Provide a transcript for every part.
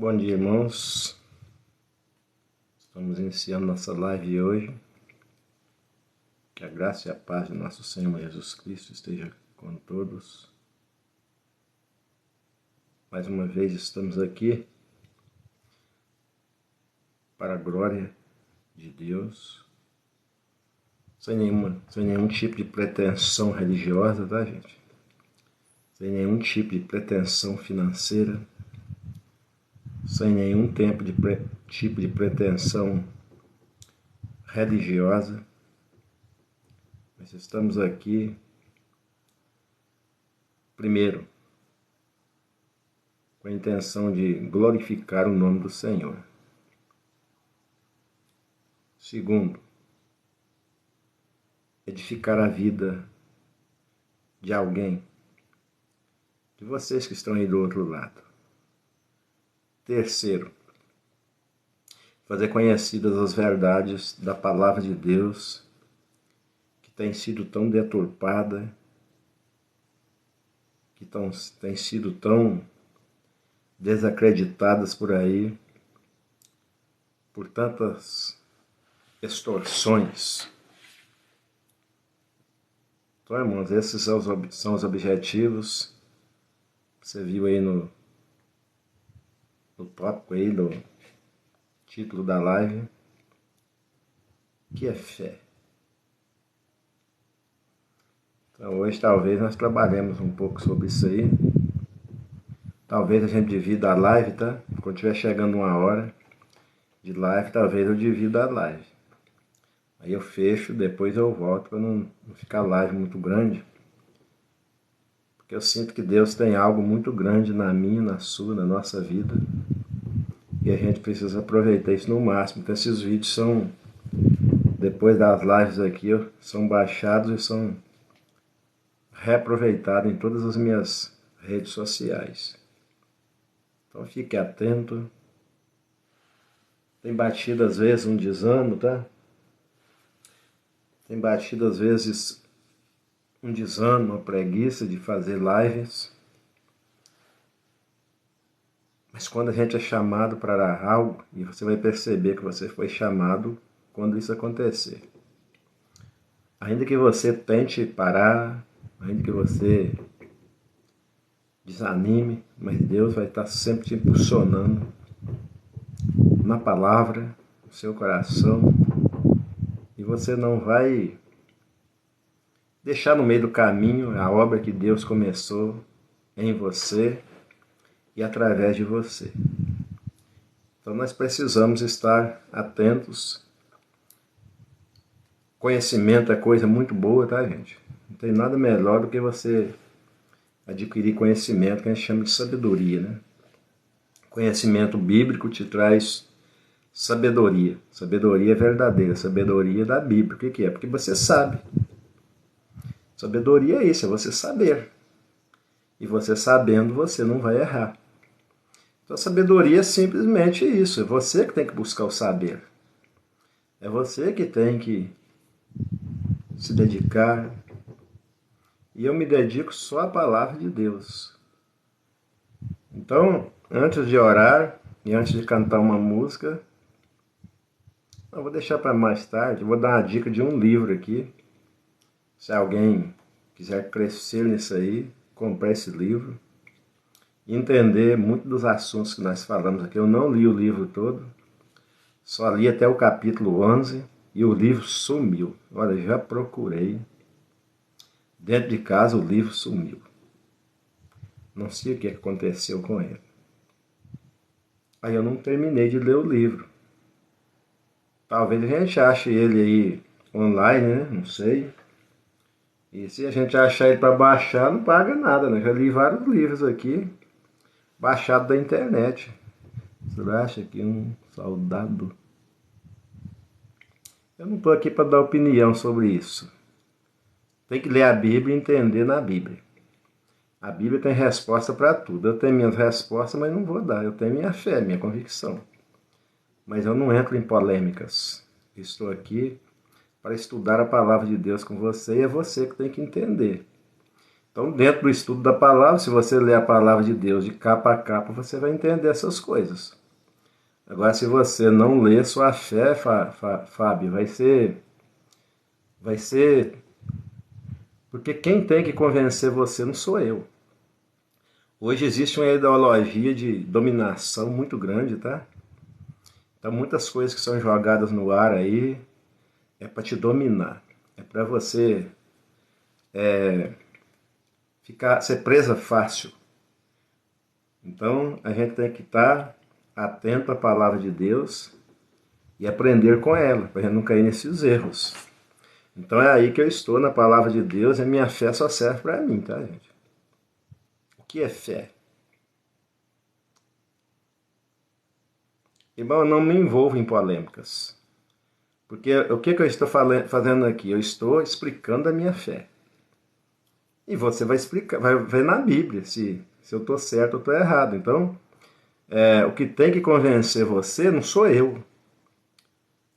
Bom dia, irmãos. Estamos iniciando nossa live hoje. Que a graça e a paz de nosso Senhor Jesus Cristo esteja com todos. Mais uma vez estamos aqui para a glória de Deus, sem nenhum tipo de pretensão religiosa, tá, gente? Sem nenhum tipo de pretensão financeira, sem nenhum tipo de pretensão religiosa. Mas estamos aqui, primeiro, com a intenção de glorificar o nome do Senhor. Segundo, edificar a vida de alguém, de vocês que estão aí do outro lado. Terceiro, fazer conhecidas as verdades da palavra de Deus, que tem sido tão deturpada, que tem sido tão desacreditadas por aí, por tantas extorsões. Então, irmãos, esses são os objetivos. Você viu aí no tópico aí, no título da live, que é fé. Então hoje talvez nós trabalhemos um pouco sobre isso aí. Talvez a gente divida a live, tá? Quando estiver chegando uma hora de live, talvez eu divida a live. Aí eu fecho, depois eu volto para não ficar a live muito grande. Porque eu sinto que Deus tem algo muito grande na minha, na sua, na nossa vida. E a gente precisa aproveitar isso no máximo. Então esses vídeos são, depois das lives aqui, são baixados e são reaproveitados em todas as minhas redes sociais. Então fique atento. Tem batido às vezes um desânimo, tá? Tem batido às vezes um desânimo, uma preguiça de fazer lives. Mas quando a gente é chamado para algo, e você vai perceber que você foi chamado quando isso acontecer. Ainda que você tente parar, ainda que você desanime, mas Deus vai estar sempre te impulsionando na palavra, no seu coração, e você não vai deixar no meio do caminho a obra que Deus começou em você e através de você. Então nós precisamos estar atentos. Conhecimento é coisa muito boa, tá, gente? Não tem nada melhor do que você adquirir conhecimento, que a gente chama de sabedoria, né? Conhecimento bíblico te traz sabedoria. Sabedoria verdadeira, sabedoria da Bíblia. O que é? Porque você sabe. Sabedoria é isso, é você saber. E você sabendo, você não vai errar. Então a sabedoria é simplesmente isso. É você que tem que buscar o saber. É você que tem que se dedicar. E eu me dedico só à palavra de Deus. Então, antes de orar e antes de cantar uma música, eu vou deixar para mais tarde, vou dar uma dica de um livro aqui. Se alguém quiser crescer nisso aí, comprar esse livro e entender muito dos assuntos que nós falamos aqui. Eu não li o livro todo, só li até o capítulo 11 e o livro sumiu. Olha, já procurei. Dentro de casa o livro sumiu. Não sei o que aconteceu com ele. Aí eu não terminei de ler o livro. Talvez a gente ache ele aí online, né? Não sei. E se a gente achar ele para baixar, não paga nada, né? Já li vários livros aqui, baixado da internet. Você acha que um soldado... Eu não estou aqui para dar opinião sobre isso. Tem que ler a Bíblia e entender na Bíblia. A Bíblia tem resposta para tudo. Eu tenho minhas respostas, mas não vou dar. Eu tenho minha fé, minha convicção. Mas eu não entro em polêmicas. Estou aqui para estudar a palavra de Deus com você e é você que tem que entender. Então, dentro do estudo da palavra, se você ler a palavra de Deus de capa a capa, você vai entender essas coisas. Agora, se você não ler, sua fé, Fábio, vai ser... Porque quem tem que convencer você não sou eu. Hoje existe uma ideologia de dominação muito grande, tá? Então, muitas coisas que são jogadas no ar aí é para te dominar. É para você ser presa fácil. Então, a gente tem que estar atento à palavra de Deus e aprender com ela, para a gente não cair nesses erros. Então, é aí que eu estou na palavra de Deus e a minha fé só serve para mim, tá, gente? O que é fé? Irmão, eu não me envolvo em polêmicas. Porque o que eu estou fazendo aqui? Eu estou explicando a minha fé. E você vai explicar, vai ver na Bíblia se eu estou certo ou estou errado. Então, o que tem que convencer você não sou eu.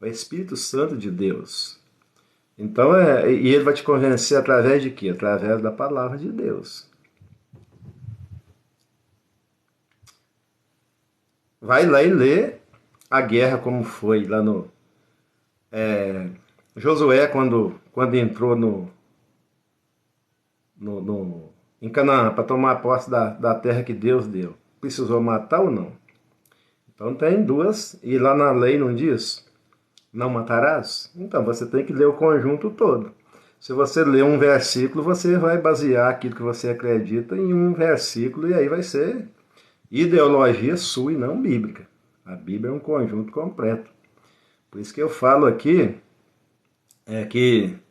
É o Espírito Santo de Deus. Então, e ele vai te convencer através de quê? Através da palavra de Deus. Vai lá e lê a guerra como foi lá no... Josué, quando entrou em Canaã para tomar posse da terra que Deus deu, precisou matar ou não? Então tem duas, e lá na lei não diz, não matarás? Então você tem que ler o conjunto todo. Se você ler um versículo, você vai basear aquilo que você acredita em um versículo, e aí vai ser ideologia sua e não bíblica. A Bíblia é um conjunto completo. Por isso que eu falo aqui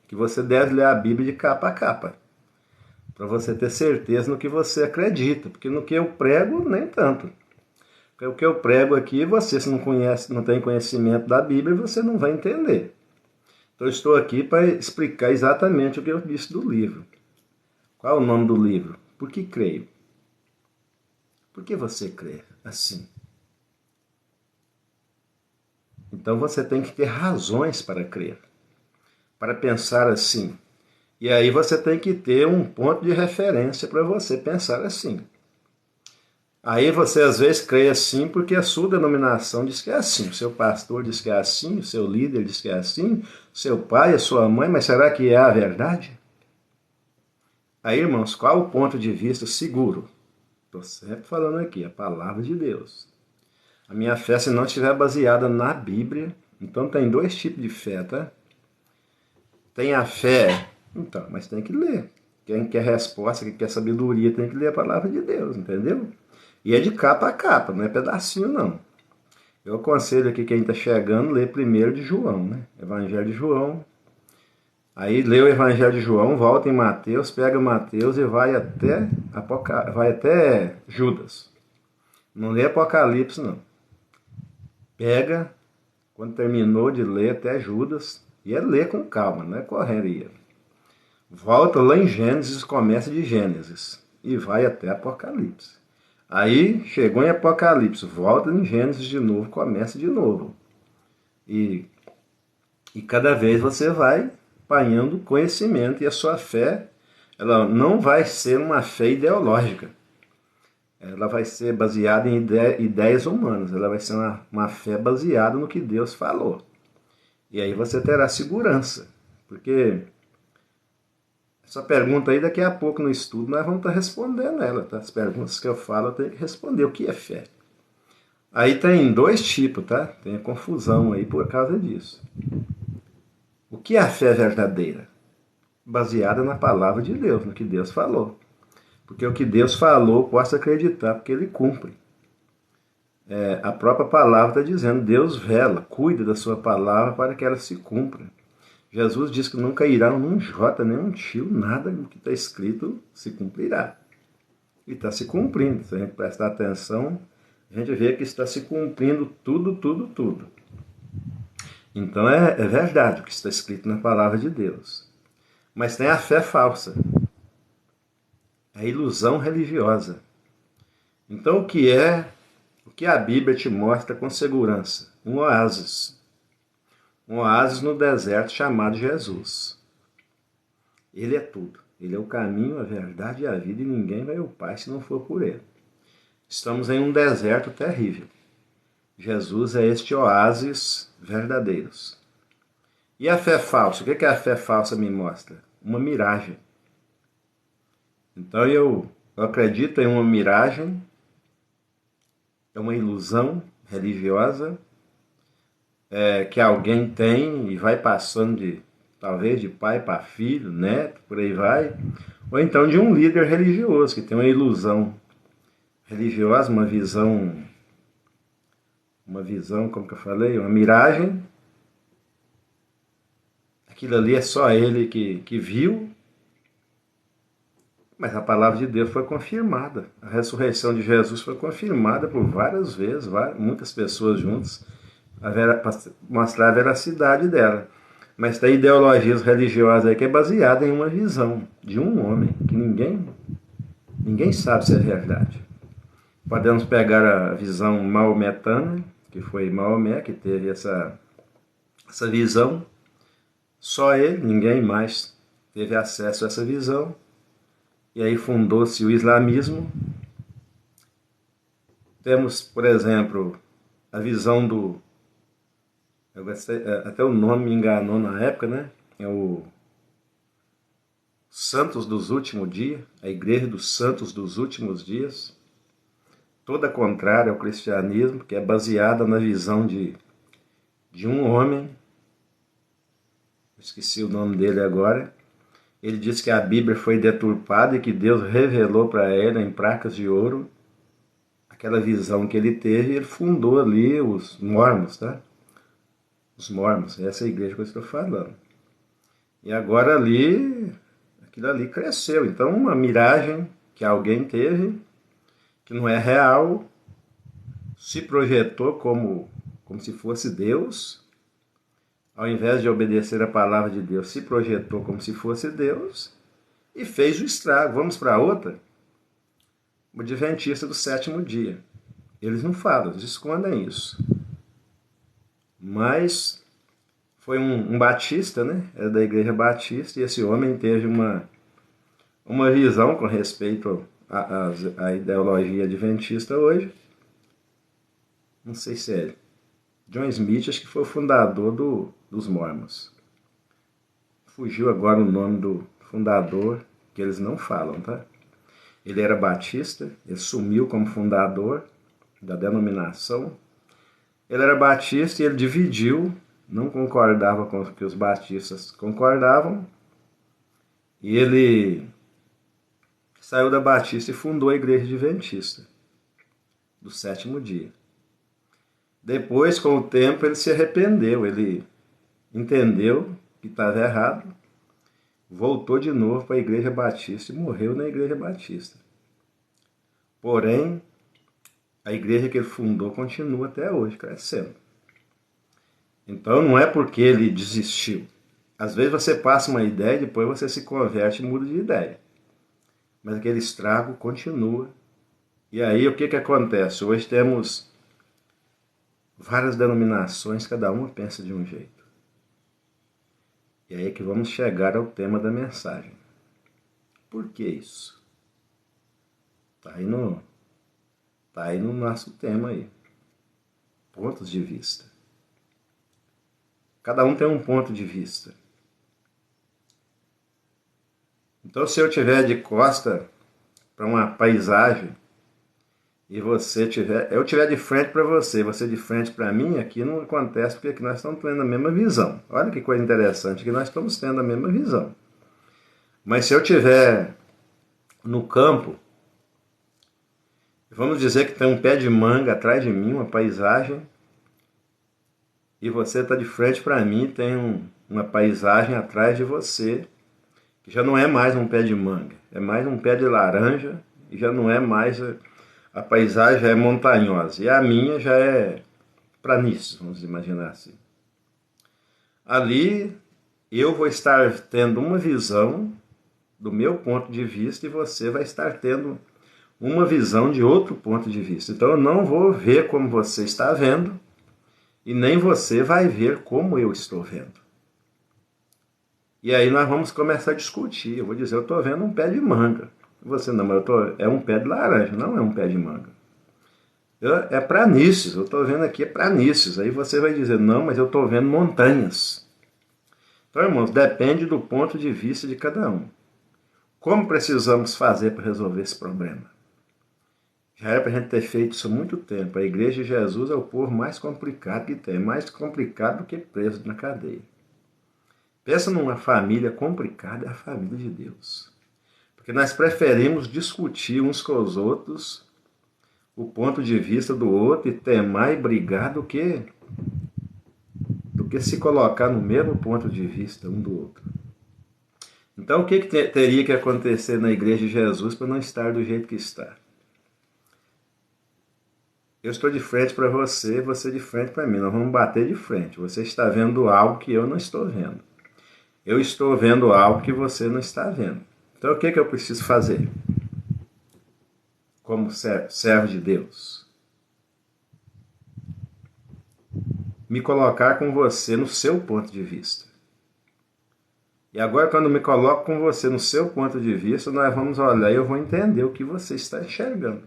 que você deve ler a Bíblia de capa a capa, para você ter certeza no que você acredita, porque no que eu prego, nem tanto. Porque o que eu prego aqui, você, se não tem conhecimento da Bíblia, você não vai entender. Então eu estou aqui para explicar exatamente o que eu disse do livro. Qual é o nome do livro? Por que creio? Por que você crê assim? Então você tem que ter razões para crer, para pensar assim. E aí você tem que ter um ponto de referência para você pensar assim. Aí você às vezes crê assim porque a sua denominação diz que é assim, o seu pastor diz que é assim, o seu líder diz que é assim, o seu pai, a sua mãe, mas será que é a verdade? Aí, irmãos, qual o ponto de vista seguro? Estou sempre falando aqui, a palavra de Deus. A minha fé, se não estiver baseada na Bíblia, então tem dois tipos de fé, tá? Tem a fé, então, mas tem que ler. Quem quer resposta, quem quer sabedoria, tem que ler a palavra de Deus, entendeu? E é de capa a capa, não é pedacinho não. Eu aconselho aqui quem está chegando, ler primeiro de João, né? Evangelho de João. Aí lê o Evangelho de João, volta em Mateus, pega Mateus e vai até Judas. Não lê Apocalipse não. Pega, quando terminou de ler até Judas, e é ler com calma, não é correria. Volta lá em Gênesis, começa de Gênesis e vai até Apocalipse. Aí chegou em Apocalipse, volta em Gênesis de novo, começa de novo. E cada vez você vai apanhando conhecimento, e a sua fé, ela não vai ser uma fé ideológica. Ela vai ser baseada em ideias humanas, ela vai ser uma fé baseada no que Deus falou. E aí você terá segurança, porque essa pergunta aí, daqui a pouco no estudo, nós vamos estar respondendo ela, tá? As perguntas que eu falo, eu tenho que responder o que é fé. Aí tem dois tipos, tá? Tem a confusão aí por causa disso. O que é a fé verdadeira? Baseada na palavra de Deus, no que Deus falou. Porque o que Deus falou, eu posso acreditar, porque Ele cumpre. A própria palavra está dizendo, Deus vela, cuida da sua palavra para que ela se cumpra. Jesus diz que não cairá num jota, nem um tio, nada do que está escrito se cumprirá. E está se cumprindo. Se a gente prestar atenção, a gente vê que está se cumprindo tudo, tudo, tudo. Então é verdade o que está escrito na palavra de Deus. Mas tem a fé falsa, a ilusão religiosa. Então o que a Bíblia te mostra com segurança? Um oásis. Um oásis no deserto chamado Jesus. Ele é tudo. Ele é o caminho, a verdade e a vida, e ninguém vai ao Pai se não for por ele. Estamos em um deserto terrível. Jesus é este oásis verdadeiros. E a fé falsa? O que a fé falsa me mostra? Uma miragem. Então eu acredito em uma miragem, é uma ilusão religiosa que alguém tem e vai passando talvez de pai para filho, neto, por aí vai. Ou então de um líder religioso que tem uma ilusão religiosa, uma visão, como que eu falei, uma miragem. Aquilo ali é só ele que viu, mas a palavra de Deus foi confirmada. A ressurreição de Jesus foi confirmada por várias vezes, muitas pessoas juntas, para mostrar a veracidade dela. Mas tem ideologias religiosas aí que é baseada em uma visão de um homem, que ninguém sabe se é verdade. Podemos pegar a visão maometana, que foi Maomé que teve essa visão. Só ele, ninguém mais teve acesso a essa visão. E aí fundou-se o islamismo. Temos, por exemplo, a visão do... até o nome me enganou na época, né? É o Santos dos Últimos Dias, a Igreja dos Santos dos Últimos Dias. Toda contrária ao cristianismo, que é baseada na visão de um homem. Esqueci o nome dele agora. Ele disse que a Bíblia foi deturpada e que Deus revelou para ele em placas de ouro aquela visão que ele teve, e ele fundou ali os mormons, tá? Os mormons, essa é a igreja que eu estou falando. E agora aquilo ali cresceu. Então uma miragem que alguém teve, que não é real, se projetou como se fosse Deus. Ao invés de obedecer a palavra de Deus, se projetou como se fosse Deus e fez o estrago. Vamos para outra? O adventista do sétimo dia. Eles não falam, eles escondem isso. Mas foi um batista, né? Era da igreja batista, e esse homem teve uma visão com respeito à ideologia adventista hoje. Não sei se é John Smith, acho que foi o fundador dos Mormons. Fugiu agora o nome do fundador, que eles não falam, tá? Ele era batista, ele sumiu como fundador da denominação. Ele era batista e ele dividiu, não concordava com o que os batistas concordavam. E ele saiu da batista e fundou a igreja adventista do sétimo dia. Depois, com o tempo, ele se arrependeu, ele entendeu que estava errado, voltou de novo para a igreja batista e morreu na igreja batista. Porém, a igreja que ele fundou continua até hoje crescendo. Então não é porque ele desistiu. Às vezes você passa uma ideia e depois você se converte e muda de ideia. Mas aquele estrago continua. E aí o que acontece? Hoje temos várias denominações, cada uma pensa de um jeito. E aí que vamos chegar ao tema da mensagem. Por que isso? Tá aí no nosso tema aí. Pontos de vista. Cada um tem um ponto de vista. Então, se eu estiver de costa para uma paisagem e eu estiver de frente para você de frente para mim, aqui não acontece, porque aqui nós estamos tendo a mesma visão. Olha que coisa interessante, que nós estamos tendo a mesma visão. Mas se eu estiver no campo, vamos dizer que tem um pé de manga atrás de mim, uma paisagem, e você está de frente para mim, tem uma paisagem atrás de você, que já não é mais um pé de manga, é mais um pé de laranja, e já não é mais... A paisagem é montanhosa, e a minha já é planície, vamos imaginar assim. Ali eu vou estar tendo uma visão do meu ponto de vista, e você vai estar tendo uma visão de outro ponto de vista. Então eu não vou ver como você está vendo, e nem você vai ver como eu estou vendo. E aí nós vamos começar a discutir. Eu vou dizer, eu estou vendo um pé de manga. Você não, mas é um pé de laranja, não é um pé de manga. É planícies, eu estou vendo aqui planícies. Aí você vai dizer, não, mas eu estou vendo montanhas. Então, irmãos, depende do ponto de vista de cada um. Como precisamos fazer para resolver esse problema? Já era para a gente ter feito isso há muito tempo. A Igreja de Jesus é o povo mais complicado que tem, mais complicado do que preso na cadeia. Pensa numa família complicada, é a família de Deus. Porque nós preferimos discutir uns com os outros o ponto de vista do outro e temar e brigar do que se colocar no mesmo ponto de vista um do outro. Então, o que teria que acontecer na Igreja de Jesus para não estar do jeito que está? Eu estou de frente para você, você de frente para mim. Nós vamos bater de frente. Você está vendo algo que eu não estou vendo. Eu estou vendo algo que você não está vendo. Então, o que eu preciso fazer? Como servo de Deus? Me colocar com você no seu ponto de vista. E agora, quando me coloco com você no seu ponto de vista, nós vamos olhar e eu vou entender o que você está enxergando.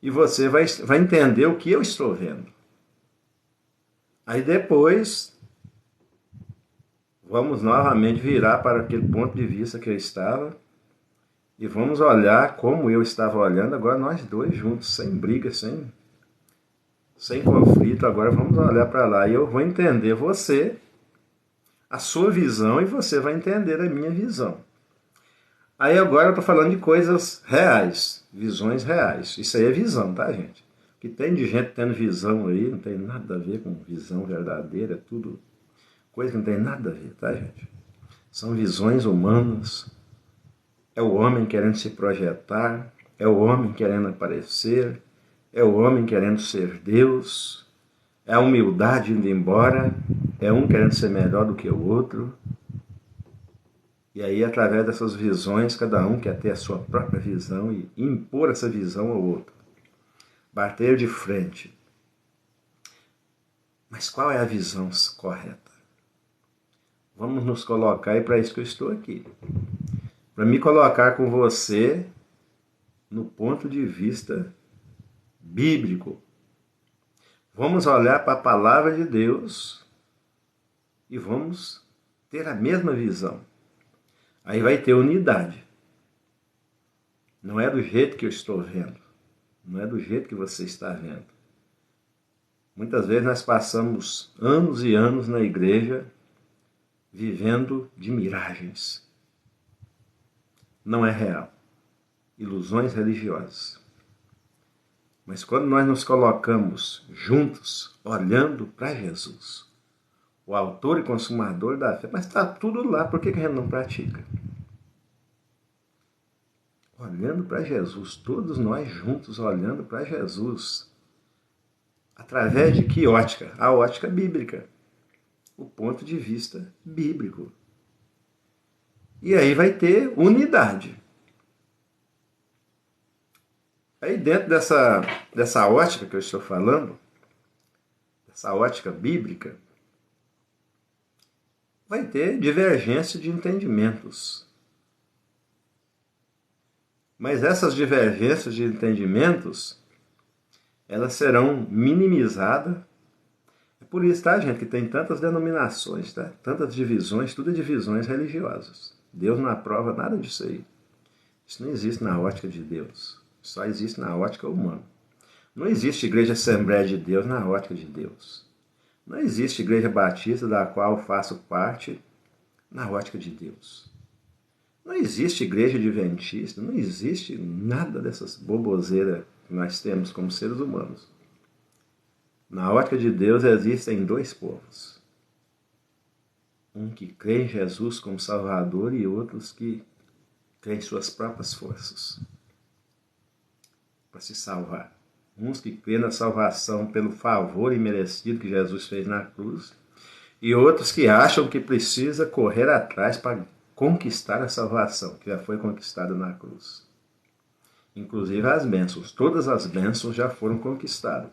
E você vai entender o que eu estou vendo. Aí depois, vamos novamente virar para aquele ponto de vista que eu estava e vamos olhar como eu estava olhando, agora nós dois juntos, sem briga, sem conflito. Agora vamos olhar para lá e eu vou entender você, a sua visão, e você vai entender a minha visão. Aí agora eu estou falando de coisas reais, visões reais. Isso aí é visão, tá, gente? O que tem de gente tendo visão aí não tem nada a ver com visão verdadeira, é tudo coisa que não tem nada a ver, tá, gente? São visões humanas, é o homem querendo se projetar, é o homem querendo aparecer, é o homem querendo ser Deus, é a humildade indo embora, é um querendo ser melhor do que o outro. E aí, através dessas visões, cada um quer ter a sua própria visão e impor essa visão ao outro. Bater de frente. Mas qual é a visão correta? Vamos nos colocar, e para isso que eu estou aqui. Para me colocar com você no ponto de vista bíblico. Vamos olhar para a palavra de Deus e vamos ter a mesma visão. Aí vai ter unidade. Não é do jeito que eu estou vendo. Não é do jeito que você está vendo. Muitas vezes nós passamos anos e anos na igreja vivendo de miragens. Não é real. Ilusões religiosas. Mas quando nós nos colocamos juntos, olhando para Jesus, o autor e consumador da fé, mas está tudo lá, por que a gente não pratica? Olhando para Jesus, todos nós juntos olhando para Jesus. Através de que ótica? A ótica bíblica. O ponto de vista bíblico. E aí vai ter unidade. Aí dentro dessa ótica que eu estou falando, essa ótica bíblica, vai ter divergência de entendimentos. Mas essas divergências de entendimentos, elas serão minimizadas. É por isso, tá, gente, que tem tantas denominações, tá? Tantas divisões, tudo é divisões religiosas. Deus não aprova nada disso aí. Isso não existe na ótica de Deus. Só existe na ótica humana. Não existe Igreja Assembleia de Deus na ótica de Deus. Não existe Igreja Batista, da qual faço parte, na ótica de Deus. Não existe Igreja Adventista, não existe nada dessas boboseiras que nós temos como seres humanos. Na ótica de Deus existem dois povos. Um que crê em Jesus como Salvador e outros que crê em suas próprias forças para se salvar. Uns que crê na salvação pelo favor imerecido que Jesus fez na cruz, e outros que acham que precisa correr atrás para conquistar a salvação, que já foi conquistada na cruz. Inclusive as bênçãos, todas as bênçãos já foram conquistadas.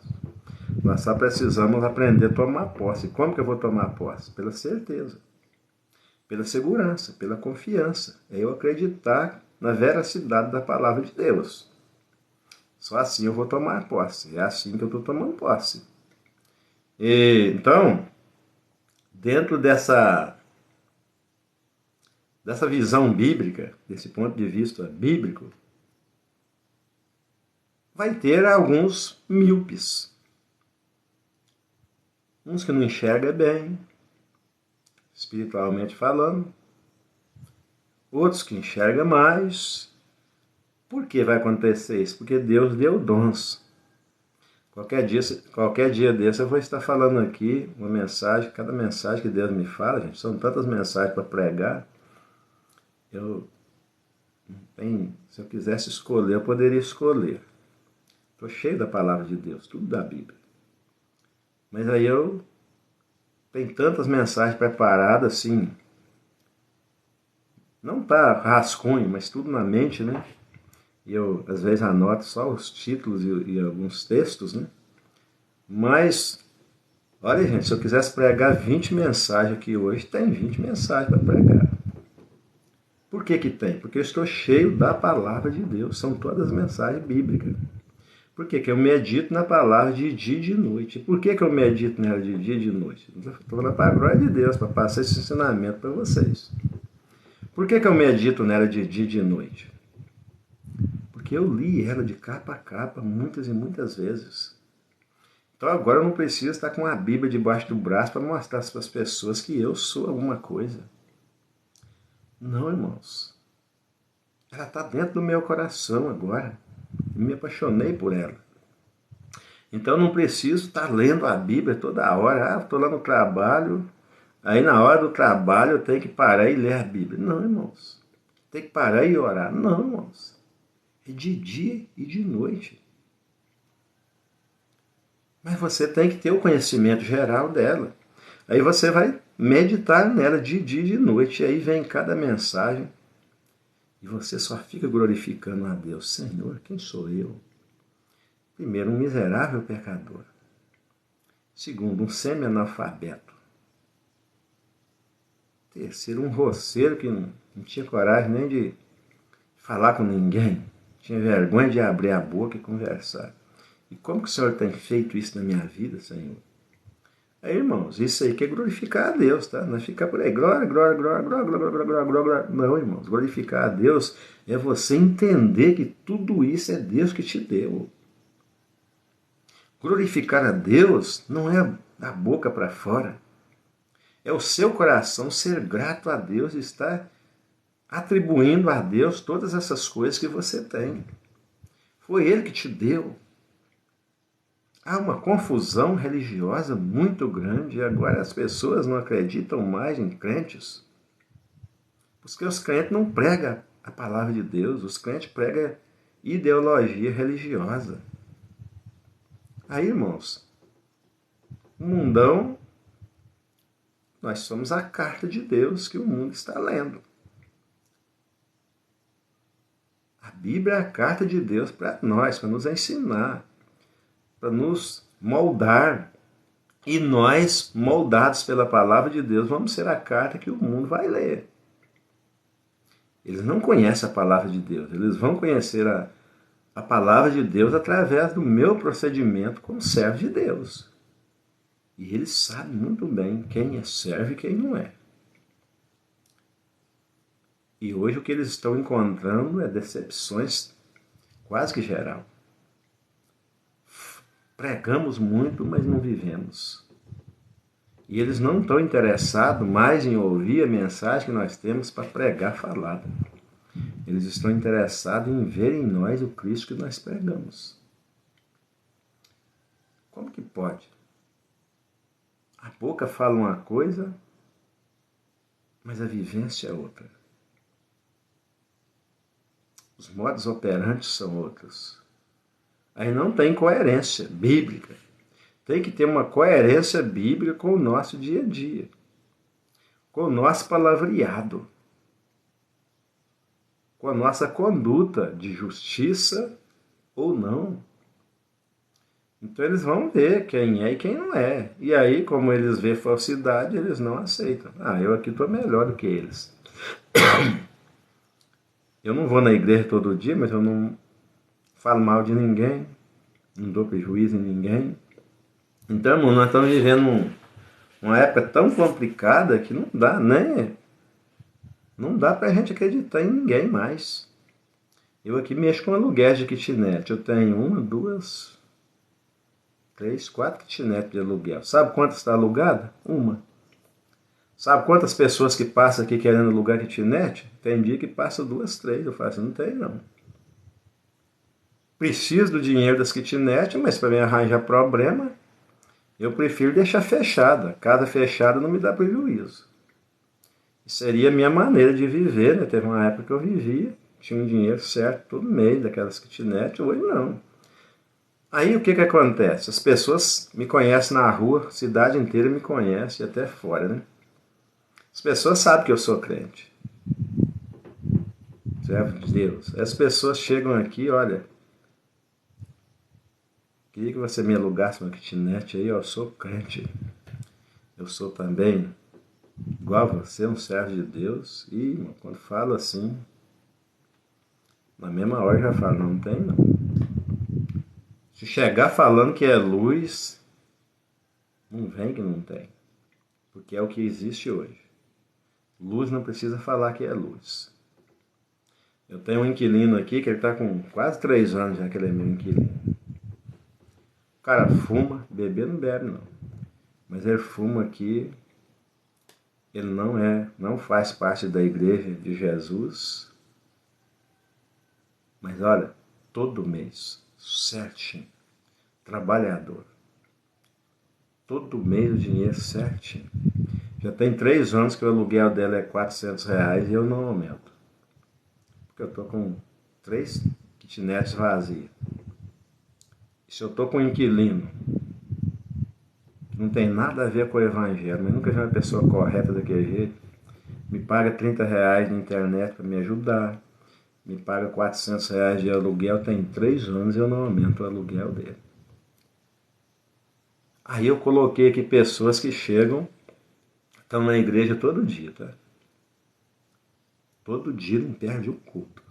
Nós só precisamos aprender a tomar posse. Como que eu vou tomar posse? Pela certeza. pela segurança, pela confiança. É eu acreditar na veracidade da palavra de Deus. Só assim eu vou tomar posse. É assim que eu estou tomando posse. Então, dentro dessa visão bíblica, desse ponto de vista bíblico, vai ter alguns míopes. Uns que não enxergam bem, espiritualmente falando. Outros que enxergam mais. Por que vai acontecer isso? Porque Deus deu dons. Qualquer dia desse eu vou estar falando aqui uma mensagem, cada mensagem que Deus me fala, gente, são tantas mensagens para pregar. Se eu quisesse escolher, eu poderia escolher. Estou cheio da palavra de Deus, tudo da Bíblia. Mas aí eu tenho tantas mensagens preparadas assim, não tá rascunho, mas tudo na mente, né? E eu, às vezes, anoto só os títulos e alguns textos, né? Mas, olha, gente, se eu quisesse pregar 20 mensagens aqui hoje, tem 20 mensagens para pregar. Por que que tem? Porque eu estou cheio da palavra de Deus. São todas mensagens bíblicas. Por que que eu medito na palavra de dia e de noite? Por que que eu medito nela de dia e de noite? Estou falando para a glória de Deus, para passar esse ensinamento para vocês. Por que que eu medito nela de dia e de noite? Porque eu li ela de capa a capa muitas e muitas vezes. Então agora eu não preciso estar com a Bíblia debaixo do braço para mostrar para as pessoas que eu sou alguma coisa. Não, irmãos. Ela está dentro do meu coração agora. Eu me apaixonei por ela. Então eu não preciso estar lendo a Bíblia toda hora. Estou lá no trabalho, aí na hora do trabalho eu tenho que parar e ler a Bíblia. Não, irmãos. Tem que parar e orar. Não, irmãos. É de dia e de noite. Mas você tem que ter o conhecimento geral dela. Aí você vai meditar nela de dia e de noite. E aí vem cada mensagem. E você só fica glorificando a Deus. Senhor, quem sou eu? Primeiro, um miserável pecador. Segundo, um semi-analfabeto. Terceiro, um roceiro que não tinha coragem nem de falar com ninguém. Tinha vergonha de abrir a boca e conversar. E como que o Senhor tem feito isso na minha vida, Senhor? Aí, irmãos, isso aí que é glorificar a Deus, tá? Não é ficar por aí, glória, glória, glória, glória, glória, glória, glória, glória. Não, irmãos, glorificar a Deus é você entender que tudo isso é Deus que te deu. Glorificar a Deus não é da boca para fora. É o seu coração ser grato a Deus e estar atribuindo a Deus todas essas coisas que você tem. Foi Ele que te deu. Há uma confusão religiosa muito grande e agora as pessoas não acreditam mais em crentes. Porque os crentes não pregam a palavra de Deus, os crentes pregam ideologia religiosa. Aí, irmãos, o mundão, nós somos a carta de Deus que o mundo está lendo. A Bíblia é a carta de Deus para nós, para nos ensinar, para nos moldar. E nós, moldados pela palavra de Deus, vamos ser a carta que o mundo vai ler. Eles não conhecem a palavra de Deus, eles vão conhecer a palavra de Deus através do meu procedimento como servo de Deus. E eles sabem muito bem quem é servo e quem não é. E hoje o que eles estão encontrando é decepções quase que geral. Pregamos muito, mas não vivemos. E eles não estão interessados mais em ouvir a mensagem que nós temos para pregar falada. Eles estão interessados em ver em nós o Cristo que nós pregamos. Como que pode? A boca fala uma coisa, mas a vivência é outra. Os modos operantes são outros. Aí não tem coerência bíblica. Tem que ter uma coerência bíblica com o nosso dia a dia, com o nosso palavreado, com a nossa conduta de justiça ou não. Então eles vão ver quem é e quem não é. E aí, como eles vê falsidade, eles não aceitam. Ah, eu aqui estou melhor do que eles. Eu não vou na igreja todo dia, mas eu não falo mal de ninguém, não dou prejuízo em ninguém. Então, irmão, nós estamos vivendo uma época tão complicada que não dá, né? Não dá pra gente acreditar em ninguém mais. Eu aqui mexo com aluguel de kitnet. Eu tenho uma, duas, três, quatro kitnet de aluguel. Sabe quantas está alugada? Uma. Sabe quantas pessoas que passam aqui querendo alugar kitnet? Tem dia que passa duas, três. Eu falo assim, não tem não. Preciso do dinheiro das kitnet, mas para mim arranjar problema, eu prefiro deixar fechada. Casa fechada não me dá prejuízo. Seria a minha maneira de viver, né? Teve uma época que eu vivia, tinha um dinheiro certo todo mês daquelas kitnet, hoje não. Aí o que acontece? As pessoas me conhecem na rua, a cidade inteira me conhece, e até fora, né? As pessoas sabem que eu sou crente. Servo de Deus. As pessoas chegam aqui, olha, queria que você me alugasse uma kitnet aí, eu sou crente. Eu sou também, igual a você, um servo de Deus. E quando falo assim, na mesma hora já falo, não tem não. Se chegar falando que é luz, não vem que não tem. Porque é o que existe hoje. Luz não precisa falar que é luz. Eu tenho um inquilino aqui que ele está com quase 3 anos já que ele é meu inquilino. O cara fuma, beber não bebe não. Mas ele fuma aqui, ele não faz parte da igreja de Jesus. Mas olha, todo mês, certinho, trabalhador. Todo mês o dinheiro certinho. Já tem 3 anos que o aluguel dela é R$ 400 e eu não aumento. Porque eu tô com 3 kitnets vazias. Se eu tô com um inquilino que não tem nada a ver com o evangelho, mas nunca vi uma pessoa correta daquele jeito, me paga R$ 30 na internet para me ajudar, me paga R$ 400 de aluguel, tem 3 anos e eu não aumento o aluguel dele. Aí eu coloquei aqui pessoas que chegam, estão na igreja todo dia, tá? Todo dia não perde o culto.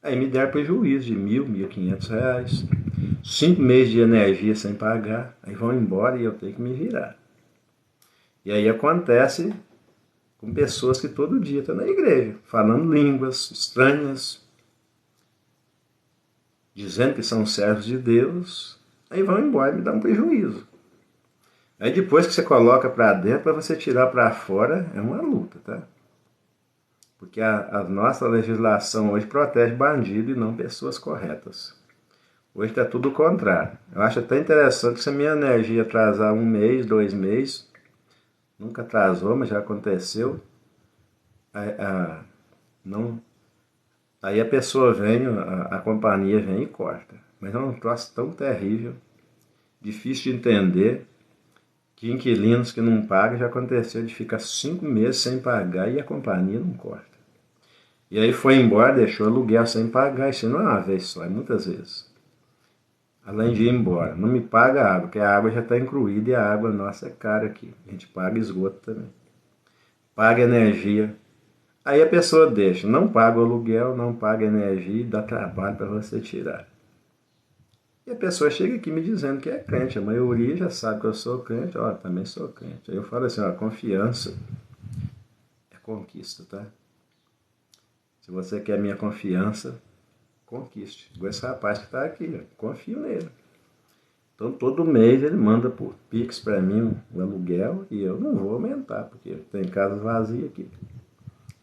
Aí me deram prejuízo de R$ 1.000, R$ 1.500. 5 meses de energia sem pagar, aí vão embora e eu tenho que me virar. E aí acontece com pessoas que todo dia estão na igreja, falando línguas estranhas, dizendo que são servos de Deus, aí vão embora e me dá um prejuízo. Aí depois que você coloca para dentro, para você tirar para fora, é uma luta, tá? Porque a nossa legislação hoje protege bandido e não pessoas corretas. Hoje está tudo o contrário. Eu acho até interessante se a minha energia atrasar 1 mês, 2 meses, nunca atrasou, mas já aconteceu. Não, aí a pessoa vem, a companhia vem e corta. Mas é um troço tão terrível, difícil de entender, que inquilinos que não pagam já aconteceu de ficar 5 meses sem pagar e a companhia não corta. E aí foi embora, deixou aluguel sem pagar, isso não é uma vez só, é muitas vezes. Além de ir embora, não me paga a água, porque a água já está incluída e a água nossa é cara aqui. A gente paga esgoto também. Paga energia. Aí a pessoa deixa, não paga o aluguel, não paga energia e dá trabalho para você tirar. E a pessoa chega aqui me dizendo que é crente, a maioria já sabe que eu sou crente, ó, também sou crente. Aí eu falo assim, ó, confiança é conquista, tá? Se você quer minha confiança, conquiste. Igual esse rapaz que está aqui, ó, confio nele. Então todo mês ele manda por Pix para mim o aluguel e eu não vou aumentar, porque tem casa vazia aqui.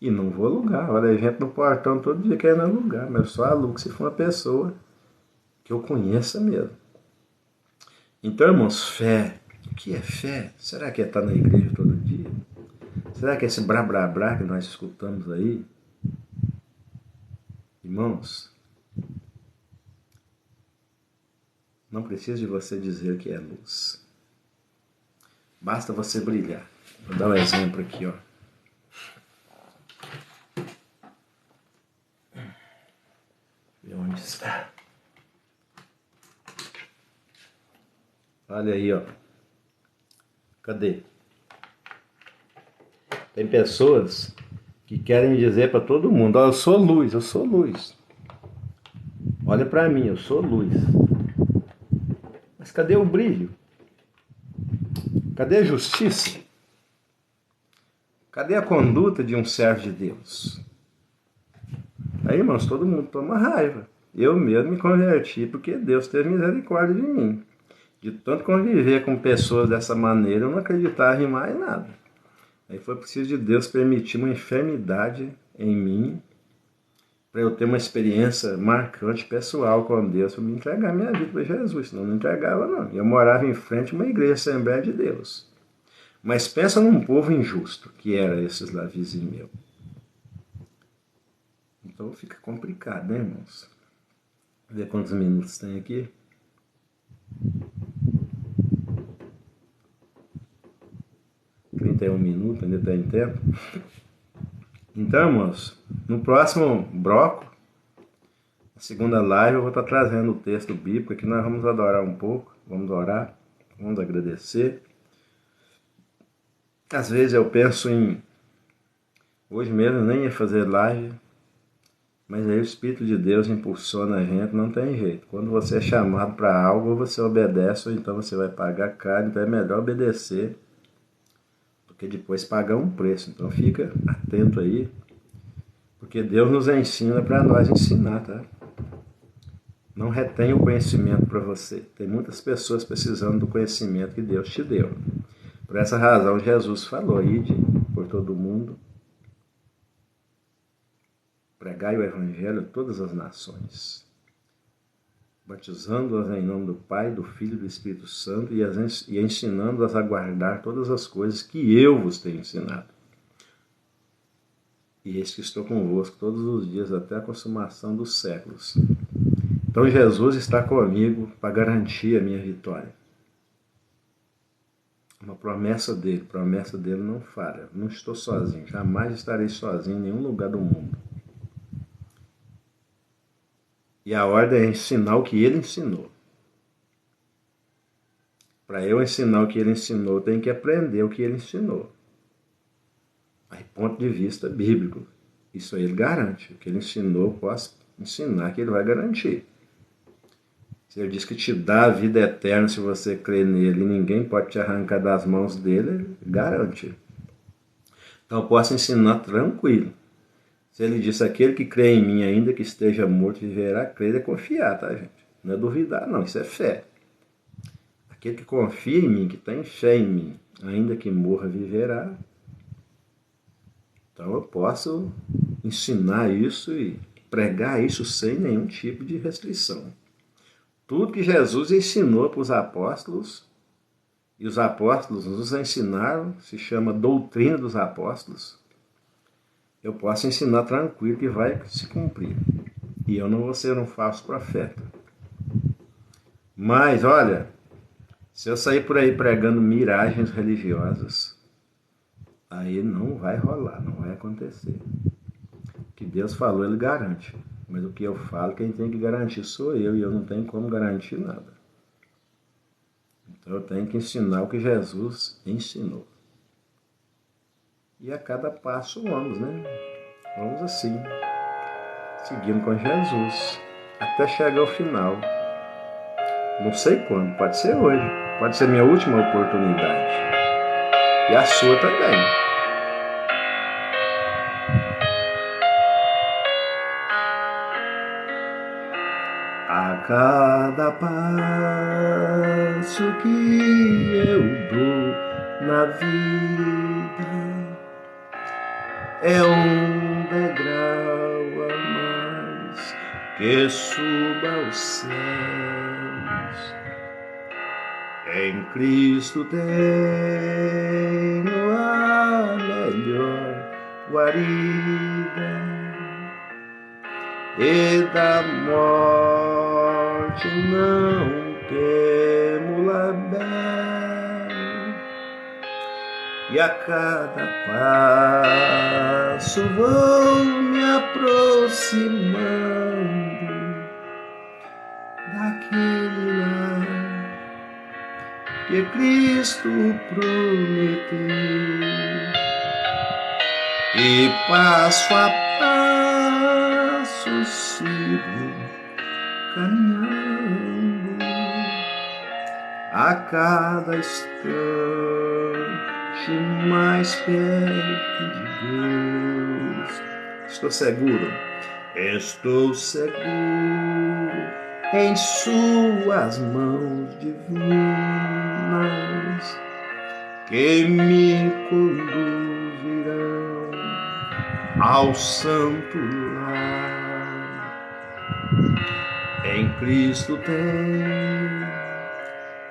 E não vou alugar. Olha, gente no portão todo dia querendo alugar, mas eu só alugo se for uma pessoa que eu conheça mesmo. Então, irmãos, fé. O que é fé? Será que é estar na igreja todo dia? Será que é esse blá blá blá que nós escutamos aí? Irmãos, não precisa de você dizer que é luz. Basta você brilhar. Vou dar um exemplo aqui, ó. E onde está? Olha aí, ó. Cadê? Tem pessoas que querem dizer para todo mundo, ó, eu sou luz, eu sou luz. Olha para mim, eu sou luz. Mas cadê o brilho? Cadê a justiça? Cadê a conduta de um servo de Deus? Aí, irmãos, todo mundo toma raiva. Eu mesmo me converti porque Deus teve misericórdia de mim. De tanto conviver com pessoas dessa maneira, eu não acreditava em mais nada. Aí foi preciso de Deus permitir uma enfermidade em mim para eu ter uma experiência marcante pessoal com Deus, para me entregar minha vida para Jesus. Senão eu não entregava, não. Eu morava em frente a uma igreja, Assembleia de Deus. Mas pensa num povo injusto, que era esses lá vizinhos meus. Então fica complicado, né, irmãos? Vamos ver quantos minutos tem aqui. Minutos, ainda tem tempo. Então, irmãos, no próximo bloco, na segunda live, eu vou estar trazendo o texto bíblico, que nós vamos adorar um pouco, vamos orar, vamos agradecer. Às vezes eu penso em, hoje mesmo eu nem ia fazer live, mas aí o Espírito de Deus impulsiona a gente, não tem jeito. Quando você é chamado para algo, ou você obedece, ou então você vai pagar caro, então é melhor obedecer, porque depois pagar um preço. Então fica atento aí, porque Deus nos ensina para nós ensinar, tá? Não retenha o conhecimento para você. Tem muitas pessoas precisando do conhecimento que Deus te deu. Por essa razão, Jesus falou, ide por todo mundo, pregai o Evangelho a todas as nações, batizando-as em nome do Pai, do Filho e do Espírito Santo e ensinando-as a guardar todas as coisas que eu vos tenho ensinado. E eis que estou convosco todos os dias até a consumação dos séculos. Então Jesus está comigo para garantir a minha vitória. Uma promessa dele não falha. Não estou sozinho, jamais estarei sozinho em nenhum lugar do mundo. E a ordem é ensinar o que ele ensinou. Para eu ensinar o que ele ensinou, eu tenho que aprender o que ele ensinou. Aí, ponto de vista bíblico. Isso aí ele garante. O que ele ensinou, eu posso ensinar que ele vai garantir. Se ele diz que te dá a vida eterna se você crer nele e ninguém pode te arrancar das mãos dele, ele garante. Então eu posso ensinar tranquilo. Se ele diz aquele que crê em mim, ainda que esteja morto, viverá, crer é confiar, tá, gente? Não é duvidar, não, isso é fé. Aquele que confia em mim, que tem fé em mim, ainda que morra, viverá. Então eu posso ensinar isso e pregar isso sem nenhum tipo de restrição. Tudo que Jesus ensinou para os apóstolos, e os apóstolos nos ensinaram, se chama doutrina dos apóstolos, eu posso ensinar tranquilo que vai se cumprir. E eu não vou ser um falso profeta. Mas, olha, se eu sair por aí pregando miragens religiosas, aí não vai rolar, não vai acontecer. O que Deus falou, ele garante. Mas o que eu falo, quem tem que garantir sou eu, e eu não tenho como garantir nada. Então eu tenho que ensinar o que Jesus ensinou. E a cada passo vamos, né? Vamos assim, seguindo com Jesus, até chegar ao final. Não sei quando, pode ser hoje, pode ser minha última oportunidade. E a sua também. A cada passo que eu dou na vida é um degrau a mais que suba aos céus. Em Cristo tenho a melhor guarida, e da morte não temo label, e a cada passo vou me aproximando daquele lar que Cristo prometeu, e passo a passo sigo caminhando, a cada instante mais perto de Deus. Estou seguro em suas mãos divinas, que me conduzirão ao santo lar. Em Cristo tem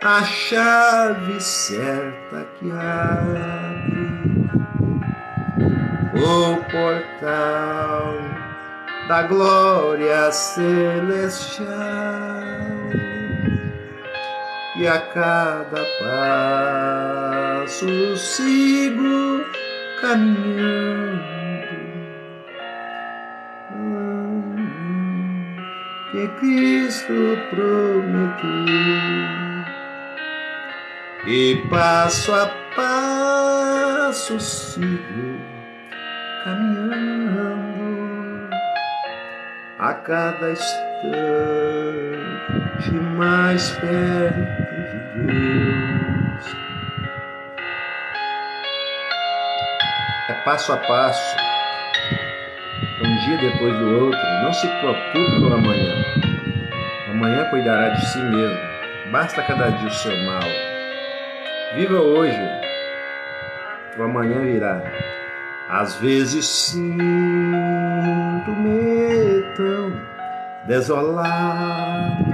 a chave certa que abre o portal da glória celestial, e a cada passo sigo caminhando, que Cristo prometeu, e passo a passo sigo caminhando, a cada instante mais perto de Deus. É passo a passo, um dia depois do outro. Não se preocupe com o amanhã. O amanhã cuidará de si mesmo. Basta cada dia o seu mal. Viva hoje, o amanhã virá. Às vezes sinto-me tão desolado,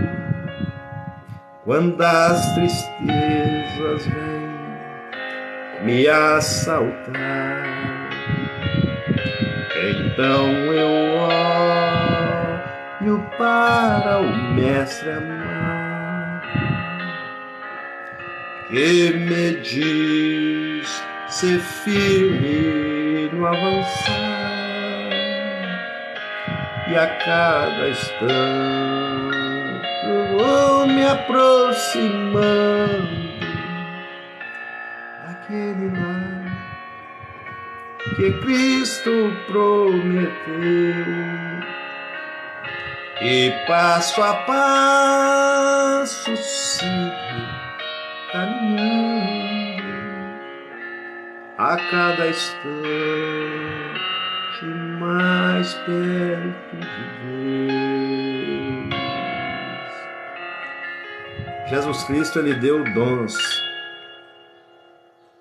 quando as tristezas vêm me assaltar. Então eu olho para o Mestre amado, que me diz ser firme no avançar, e a cada instante eu vou me aproximando daquele lar que Cristo prometeu, e passo a passo sigo caminhando, a cada instante mais perto de Deus. Jesus Cristo, Ele deu dons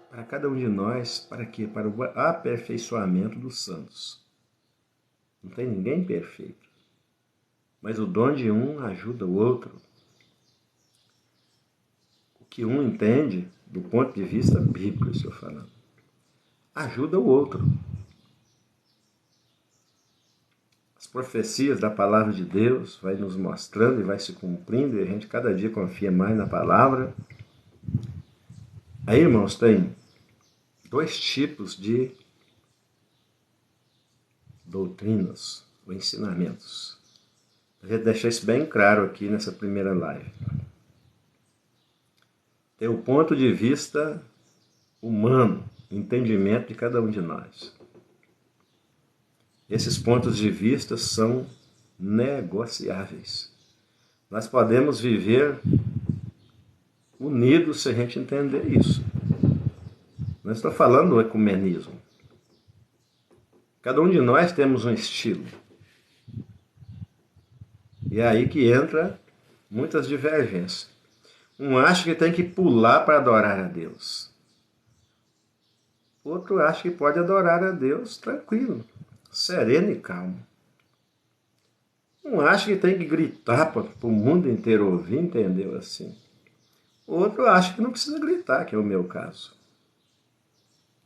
para cada um de nós. Para quê? Para o aperfeiçoamento dos santos. Não tem ninguém perfeito, mas o dom de um ajuda o outro. O que um entende, do ponto de vista bíblico, estou falando, ajuda o outro. As profecias da palavra de Deus vai nos mostrando e vai se cumprindo, e a gente cada dia confia mais na palavra. Aí, irmãos, tem dois tipos de doutrinas ou ensinamentos. Eu vou deixar isso bem claro aqui nessa primeira live. Tem o ponto de vista humano, entendimento de cada um de nós. Esses pontos de vista são negociáveis. Nós podemos viver unidos se a gente entender isso. Não estou falando do ecumenismo. Cada um de nós temos um estilo. E é aí que entra muitas divergências. Um acha que tem que pular para adorar a Deus. Outro acha que pode adorar a Deus tranquilo, sereno e calmo. Um acha que tem que gritar para o mundo inteiro ouvir, entendeu assim? Outro acha que não precisa gritar, que é o meu caso.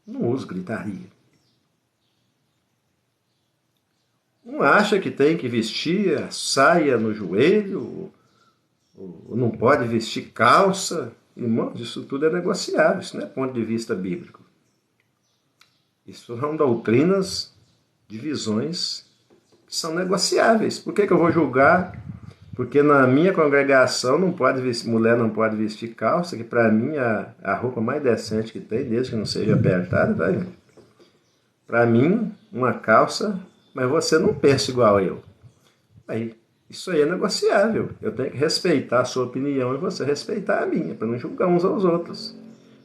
Não uso gritaria. Um acha que tem que vestir a saia no joelho, ou não pode vestir calça. Irmãos, isso tudo é negociável, isso não é ponto de vista bíblico. Isso são doutrinas de visões que são negociáveis. Por que eu vou julgar Porque na minha congregação não pode vestir, mulher não pode vestir calça, que para mim é a roupa mais decente que tem, desde que não seja apertada, tá, gente? Para mim, uma calça, mas você não pensa igual eu. Aí, isso aí é negociável. Eu tenho que respeitar a sua opinião e você respeitar a minha, para não julgar uns aos outros.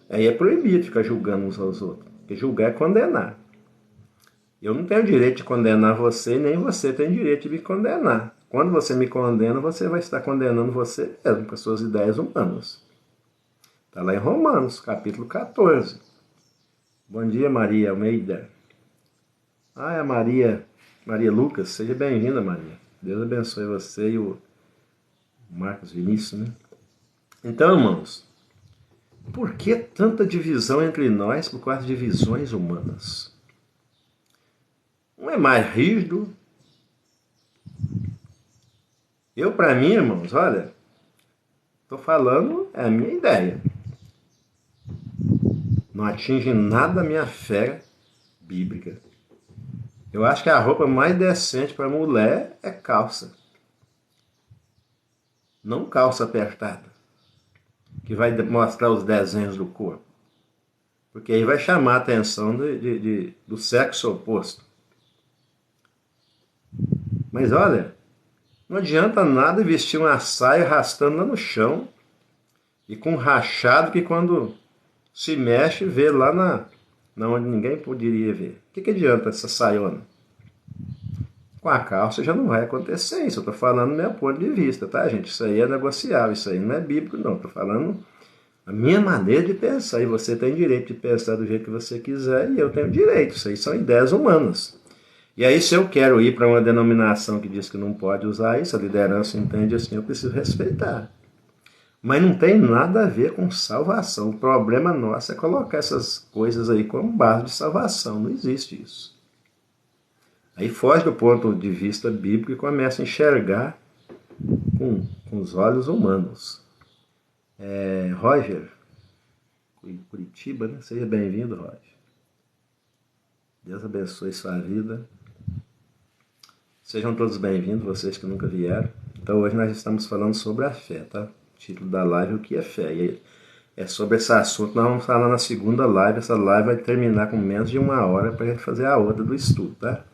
Aí é proibido ficar julgando uns aos outros, porque julgar é condenar. Eu não tenho direito de condenar você, nem você tem direito de me condenar. Quando você me condena, você vai estar condenando você mesmo com as suas ideias humanas. Está lá em Romanos, capítulo 14. Bom dia, Maria Almeida. Ah, é a Maria Lucas. Seja bem-vinda, Maria. Deus abençoe você e o Marcos Vinícius, né? Então, irmãos, por que tanta divisão entre nós por causa de divisões humanas? Um é mais rígido. Eu, para mim, irmãos, olha, estou falando, é a minha ideia. Não atinge nada a minha fé bíblica. Eu acho que a roupa mais decente para mulher é calça. Não calça apertada, que vai mostrar os desenhos do corpo. Porque aí vai chamar a atenção do sexo oposto. Mas olha, não adianta nada vestir uma saia arrastando lá no chão e com um rachado que quando se mexe vê lá na onde ninguém poderia ver. O que adianta essa saiona? Com a calça já não vai acontecer isso. Eu estou falando do meu ponto de vista, tá, gente? Isso aí é negociável, isso aí não é bíblico, não. Estou falando a minha maneira de pensar. E você tem direito de pensar do jeito que você quiser e eu tenho direito. Isso aí são ideias humanas. E aí, se eu quero ir para uma denominação que diz que não pode usar isso, a liderança entende assim, eu preciso respeitar. Mas não tem nada a ver com salvação. O problema nosso é colocar essas coisas aí como base de salvação. Não existe isso. Aí foge do ponto de vista bíblico e começa a enxergar com os olhos humanos. Roger, Curitiba, né? Seja bem-vindo, Roger. Deus abençoe sua vida. Sejam todos bem-vindos, vocês que nunca vieram. Então hoje nós estamos falando sobre a fé, tá? O título da live é o que é fé. E é sobre esse assunto, nós vamos falar na segunda live. Essa live vai terminar com menos de 1 hora para a gente fazer a outra do estudo, tá?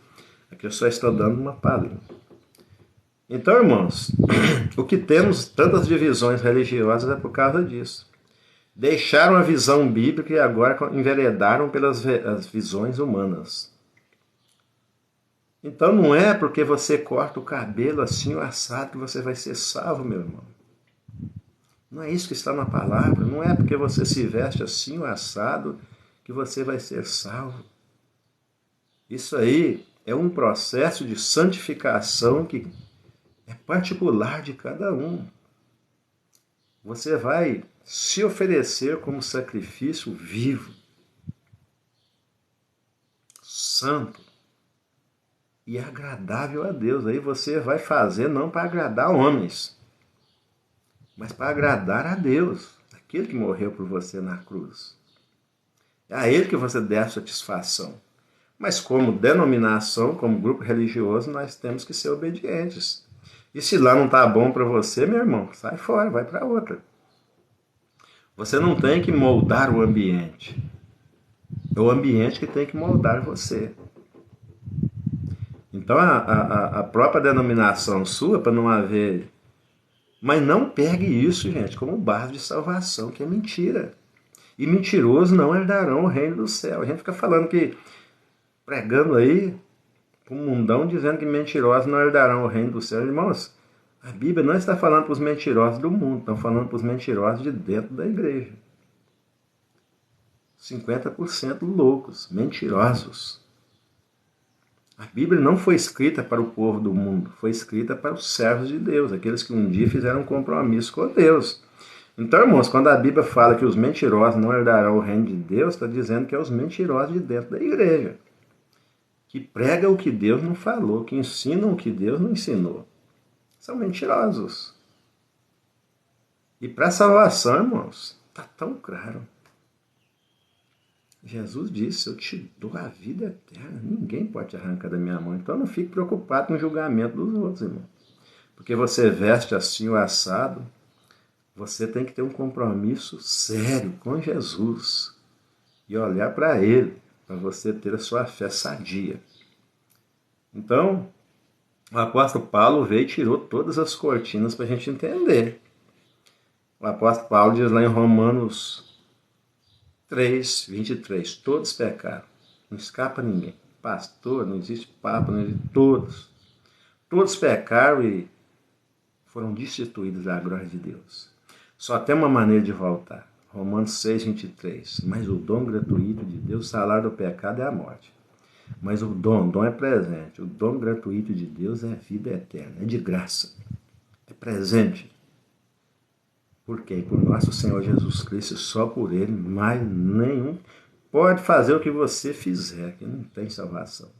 Aqui eu só estou dando uma palhinha. Então, irmãos, o que temos tantas divisões religiosas é por causa disso. Deixaram a visão bíblica e agora enveredaram pelas as visões humanas. Então não é porque você corta o cabelo assim, o assado, que você vai ser salvo, meu irmão. Não é isso que está na palavra. Não é porque você se veste assim, o assado, que você vai ser salvo. Isso aí é um processo de santificação que é particular de cada um. Você vai se oferecer como sacrifício vivo, santo e agradável a Deus. Aí você vai fazer não para agradar homens, mas para agradar a Deus, aquele que morreu por você na cruz. É a Ele que você deve satisfação. Mas como denominação, como grupo religioso, nós temos que ser obedientes. E se lá não está bom para você, meu irmão, sai fora, vai para outra. Você não tem que moldar o ambiente. É o ambiente que tem que moldar você. Então a própria denominação sua, para não haver... Mas não pegue isso, gente, como base de salvação, que é mentira. E mentirosos não herdarão o reino do céu. A gente fica falando que, pregando aí, para o mundão, dizendo que mentirosos não herdarão o reino do céu. Irmãos, a Bíblia não está falando para os mentirosos do mundo, estão falando para os mentirosos de dentro da igreja. 50% loucos, mentirosos. A Bíblia não foi escrita para o povo do mundo, foi escrita para os servos de Deus, aqueles que um dia fizeram um compromisso com Deus. Então, irmãos, quando a Bíblia fala que os mentirosos não herdarão o reino de Deus, está dizendo que é os mentirosos de dentro da igreja, que pregam o que Deus não falou, que ensinam o que Deus não ensinou. São mentirosos. E para a salvação, irmãos, está tão claro. Jesus disse, eu te dou a vida eterna, ninguém pode te arrancar da minha mão. Então não fique preocupado com o julgamento dos outros, irmão. porque você veste assim o assado, você tem que ter um compromisso sério com Jesus e olhar para Ele, para você ter a sua fé sadia. Então, o apóstolo Paulo veio e tirou todas as cortinas para a gente entender. O apóstolo Paulo diz lá em Romanos 3, 23, todos pecaram, não escapa ninguém. Pastor, não existe papa, não existe todos. Todos pecaram e foram destituídos da glória de Deus. Só tem uma maneira de voltar. Romanos 6, 23. Mas o dom gratuito de Deus, o salário do pecado é a morte. Mas o dom é presente. O dom gratuito de Deus é vida eterna, é de graça. É presente. Por quê? Por nosso Senhor Jesus Cristo, só por Ele, mais nenhum pode fazer o que você fizer, que não tem salvação.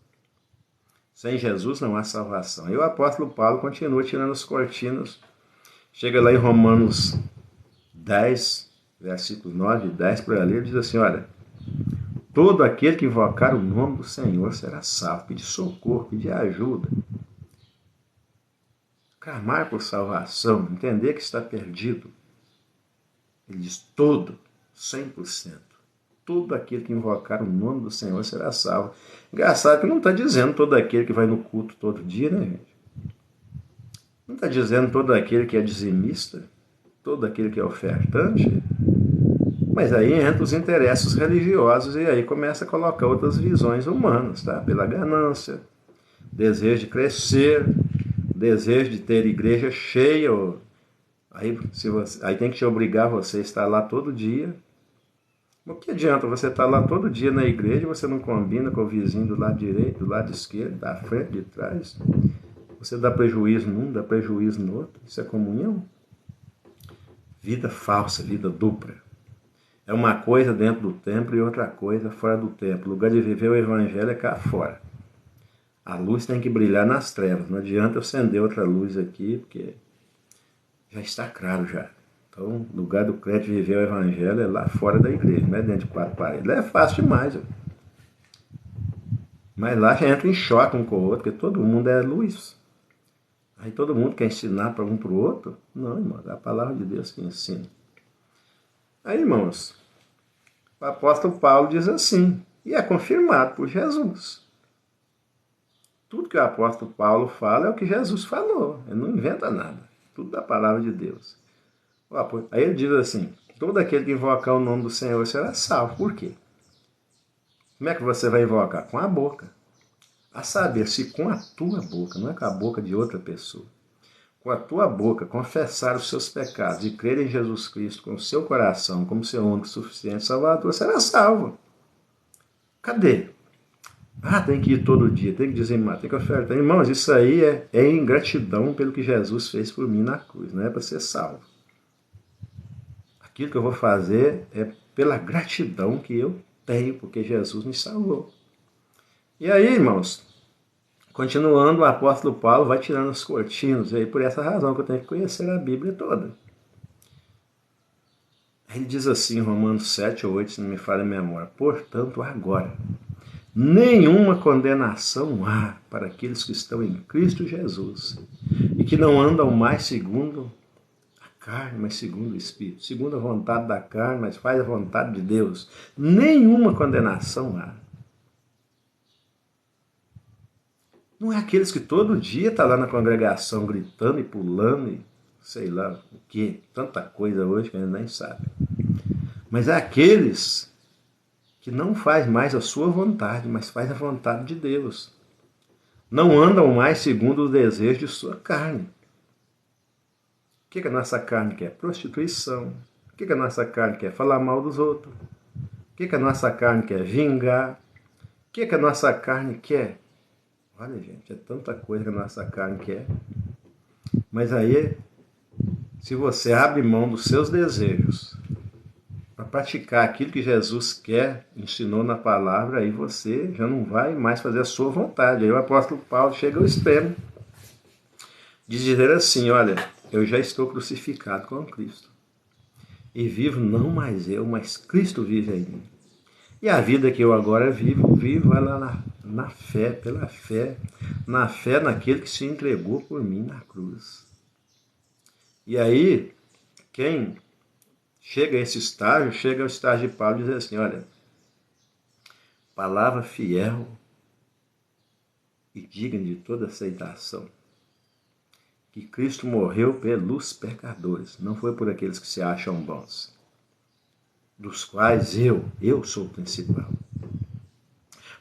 Sem Jesus não há salvação. E o apóstolo Paulo continua tirando as cortinas. Chega lá em Romanos 10, versículos 9 e 10, para ler, diz assim, olha, todo aquele que invocar o nome do Senhor será salvo, pedir socorro, pedir ajuda, clamar por salvação, entender que está perdido. Ele diz todo, 100%. Todo aquele que invocar o nome do Senhor será salvo. Engraçado que não está dizendo todo aquele que vai no culto todo dia, né, gente? Não está dizendo todo aquele que é dizimista, todo aquele que é ofertante. Mas aí entra os interesses religiosos e aí começa a colocar outras visões humanas, tá? Pela ganância, desejo de crescer, desejo de ter igreja cheia. Aí tem que te obrigar você a estar lá todo dia. O que adianta você estar lá todo dia na igreja e você não combina com o vizinho do lado direito, do lado esquerdo, da frente, de trás? Você dá prejuízo num, dá prejuízo no outro. Isso é comunhão? Vida falsa, vida dupla. É uma coisa dentro do templo e outra coisa fora do templo. O lugar de viver o evangelho é cá fora. A luz tem que brilhar nas trevas. Não adianta eu acender outra luz aqui, porque já está claro já. Então, o lugar do crente viver o evangelho é lá fora da igreja, não é dentro de quatro paredes. Lá é fácil demais. Mas lá já entra em choque um com o outro, porque todo mundo é luz. Aí todo mundo quer ensinar para um para o outro? Não, irmão, é a palavra de Deus que ensina. Aí, irmãos, o apóstolo Paulo diz assim, e é confirmado por Jesus. Tudo que o apóstolo Paulo fala é o que Jesus falou, ele não inventa nada, tudo da palavra de Deus. Aí ele diz assim, todo aquele que invocar o nome do Senhor será salvo. Por quê? Como é que você vai invocar? Com a boca. A saber, se com a tua boca, não é com a boca de outra pessoa, com a tua boca confessar os seus pecados e crer em Jesus Cristo com o seu coração como seu único suficiente salvador, será salvo. Cadê? Tem que ir todo dia, tem que dizimar, tem que ofertar. Irmãos, isso aí é ingratidão pelo que Jesus fez por mim na cruz, não é para ser salvo. Aquilo que eu vou fazer é pela gratidão que eu tenho, porque Jesus me salvou. E aí, irmãos, continuando, o apóstolo Paulo vai tirando os cortinos, e aí por essa razão que eu tenho que conhecer a Bíblia toda. Ele diz assim, em Romanos 7 ou 8, se não me falha a memória, portanto, agora, nenhuma condenação há para aqueles que estão em Cristo Jesus, e que não andam mais segundo carne, mas segundo o Espírito, segundo a vontade da carne, mas faz a vontade de Deus. Nenhuma condenação há. Não é aqueles que todo dia estão lá na congregação gritando e pulando e sei lá o que, tanta coisa hoje que a gente nem sabe. Mas é aqueles que não faz mais a sua vontade, mas faz a vontade de Deus. Não andam mais segundo o desejo de sua carne. O que a nossa carne quer? Prostituição. O que a nossa carne quer? Falar mal dos outros. O que a nossa carne quer? Vingar. O que a nossa carne quer? Olha, gente, é tanta coisa que a nossa carne quer. Mas aí, se você abre mão dos seus desejos para praticar aquilo que Jesus quer, ensinou na palavra, aí você já não vai mais fazer a sua vontade. Aí o apóstolo Paulo chega ao extremo de dizer assim, olha, eu já estou crucificado com Cristo. E vivo não mais eu, mas Cristo vive em mim. E a vida que eu agora vivo ela na fé, pela fé, na fé naquele que se entregou por mim na cruz. E aí, quem chega a esse estágio, chega ao estágio de Paulo e diz assim, olha, palavra fiel e digna de toda aceitação, que Cristo morreu pelos pecadores, não foi por aqueles que se acham bons, dos quais eu sou o principal.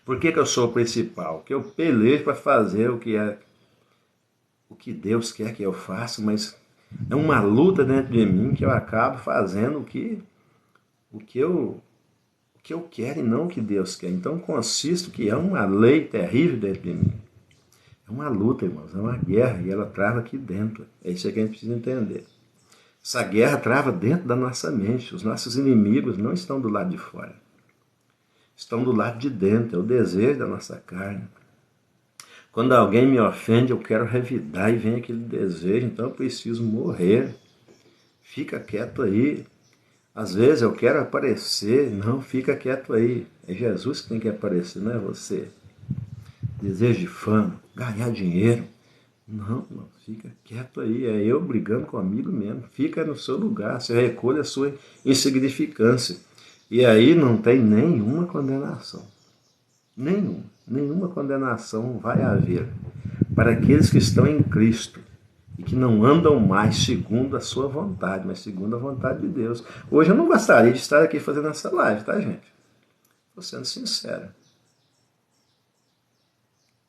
Por que eu sou o principal? Porque eu pelejo para fazer o que Deus quer que eu faça, mas é uma luta dentro de mim que eu acabo fazendo o que eu quero e não o que Deus quer. Então consisto que é uma lei terrível dentro de mim. É uma luta, irmãos, é uma guerra e ela trava aqui dentro. É isso que a gente precisa entender. Essa guerra trava dentro da nossa mente. Os nossos inimigos não estão do lado de fora. Estão do lado de dentro. É o desejo da nossa carne. Quando alguém me ofende, eu quero revidar e vem aquele desejo, então eu preciso morrer. Fica quieto aí. Às vezes eu quero aparecer, não, fica quieto aí. É Jesus que tem que aparecer, não é você. Desejo de fama, ganhar dinheiro. Não, fica quieto aí. É eu brigando comigo mesmo. Fica no seu lugar, você recolhe a sua insignificância. E aí não tem nenhuma condenação. Nenhuma condenação vai haver para aqueles que estão em Cristo e que não andam mais segundo a sua vontade, mas segundo a vontade de Deus. Hoje eu não gostaria de estar aqui fazendo essa live, tá, gente? Estou sendo sincero.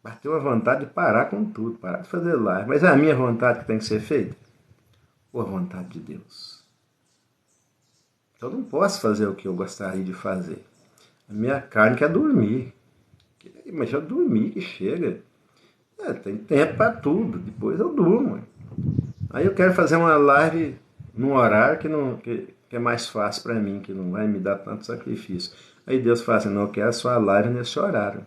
Bateu a vontade de parar com tudo, parar de fazer live. Mas é a minha vontade que tem que ser feita? Ou a vontade de Deus? Então eu não posso fazer o que eu gostaria de fazer. A minha carne quer dormir. Mas já dormi que chega. Tem tempo para tudo. Depois eu durmo. Aí eu quero fazer uma live num horário que é mais fácil para mim, que não vai me dar tanto sacrifício. Aí Deus fala assim, não, eu quero a sua live nesse horário.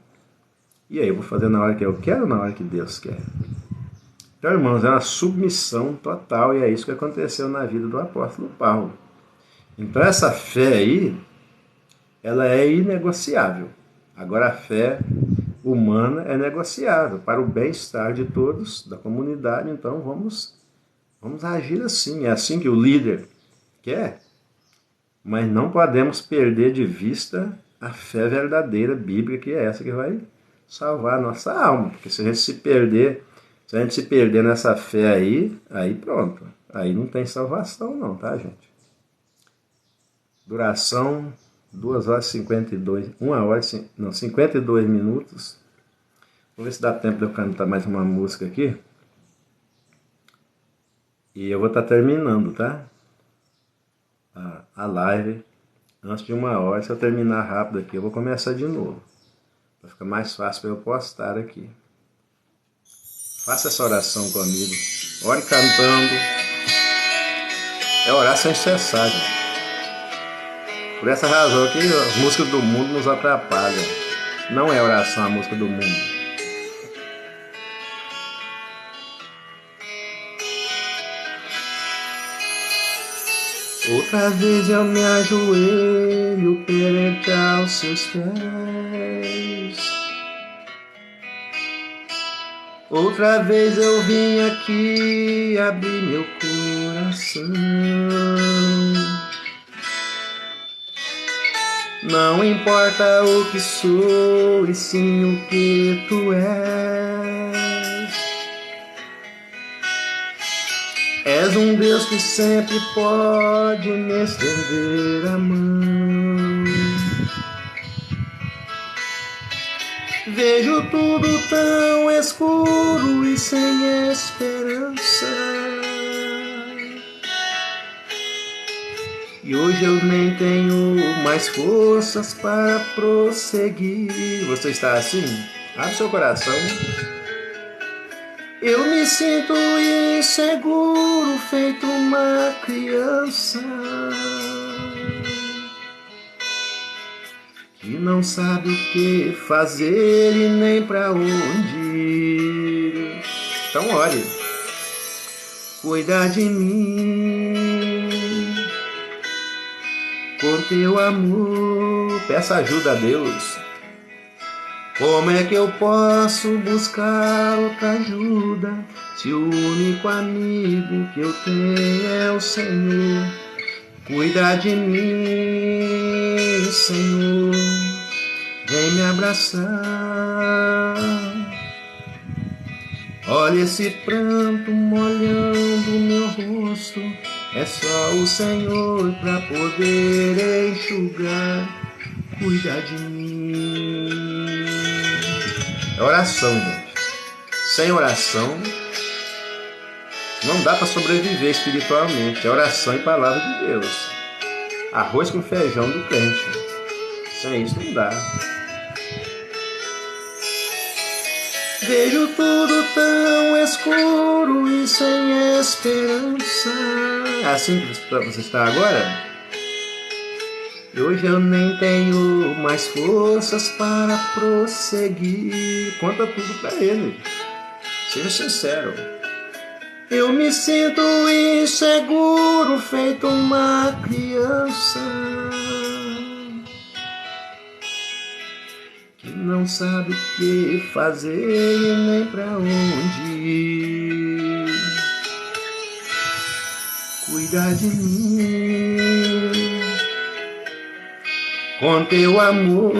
E aí eu vou fazer na hora que eu quero ou na hora que Deus quer? Então, irmãos, é uma submissão total e é isso que aconteceu na vida do apóstolo Paulo. Então essa fé aí, ela é inegociável. Agora a fé humana é negociável para o bem-estar de todos, da comunidade, então vamos agir assim. É assim que o líder quer, mas não podemos perder de vista a fé verdadeira bíblica, que é essa que vai salvar a nossa alma. Porque se a gente se perder nessa fé aí pronto. Aí não tem salvação não, tá, gente? Duração 2 horas e 52, 1 hora, não, 52 minutos. Vamos ver se dá tempo de eu cantar mais uma música aqui. E eu vou estar terminando, tá? A live antes de 1 hora. Se eu terminar rápido aqui, eu vou começar de novo. Vai ficar mais fácil para eu postar aqui. Faça essa oração comigo. Ore cantando. É orar sem cessar, gente. Por essa razão que as músicas do mundo nos atrapalham. Não é oração a música do mundo. Outra vez eu me ajoelho perante aos seus pés. Outra vez eu vim aqui abrir meu coração. Não importa o que sou, e sim o que tu és. És um Deus que sempre pode me estender a mão. Vejo tudo tão escuro e sem esperança. E hoje eu nem tenho mais forças para prosseguir. Você está assim? Abre seu coração. Eu me sinto inseguro, feito uma criança que não sabe o que fazer e nem para onde ir. Então olhe, cuida de mim com teu amor. Peça ajuda a Deus. Como é que eu posso buscar outra ajuda, se o único amigo que eu tenho é o Senhor? Cuida de mim, Senhor, vem me abraçar. Olha esse pranto molhando meu rosto, é só o Senhor pra poder enxugar. Cuida de mim. É oração, gente. Sem oração não dá para sobreviver espiritualmente. É oração e palavra de Deus. Arroz com feijão do crente. Sem isso não dá. Vejo tudo tão escuro e sem esperança. É assim que você está agora? E hoje eu nem tenho mais forças para prosseguir. Conta tudo para ele. Seja sincero. Eu me sinto inseguro, feito uma criança que não sabe o que fazer e nem pra onde ir. Cuida de mim com teu amor.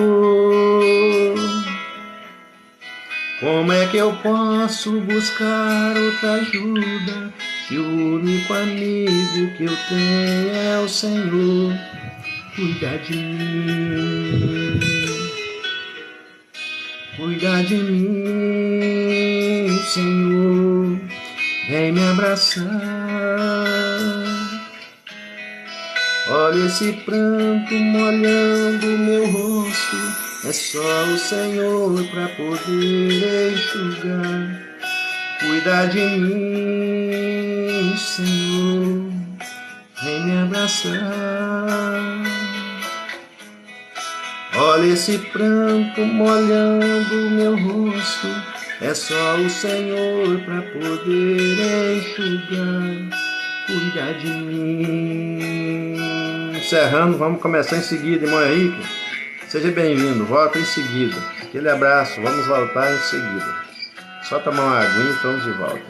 Como é que eu posso buscar outra ajuda, se o único amigo que eu tenho é o Senhor? Cuida de mim, cuida de mim, Senhor, vem me abraçar. Olha esse pranto molhando meu rosto, é só o Senhor pra poder enxugar. Cuida de mim, Senhor, vem me abraçar. Olha esse pranto molhando meu rosto, é só o Senhor pra poder enxugar. Cuida de mim. Encerrando, vamos começar em seguida, irmão Henrique. Seja bem-vindo, volta em seguida. Aquele abraço, vamos voltar em seguida. Só tomar uma aguinha e estamos de volta.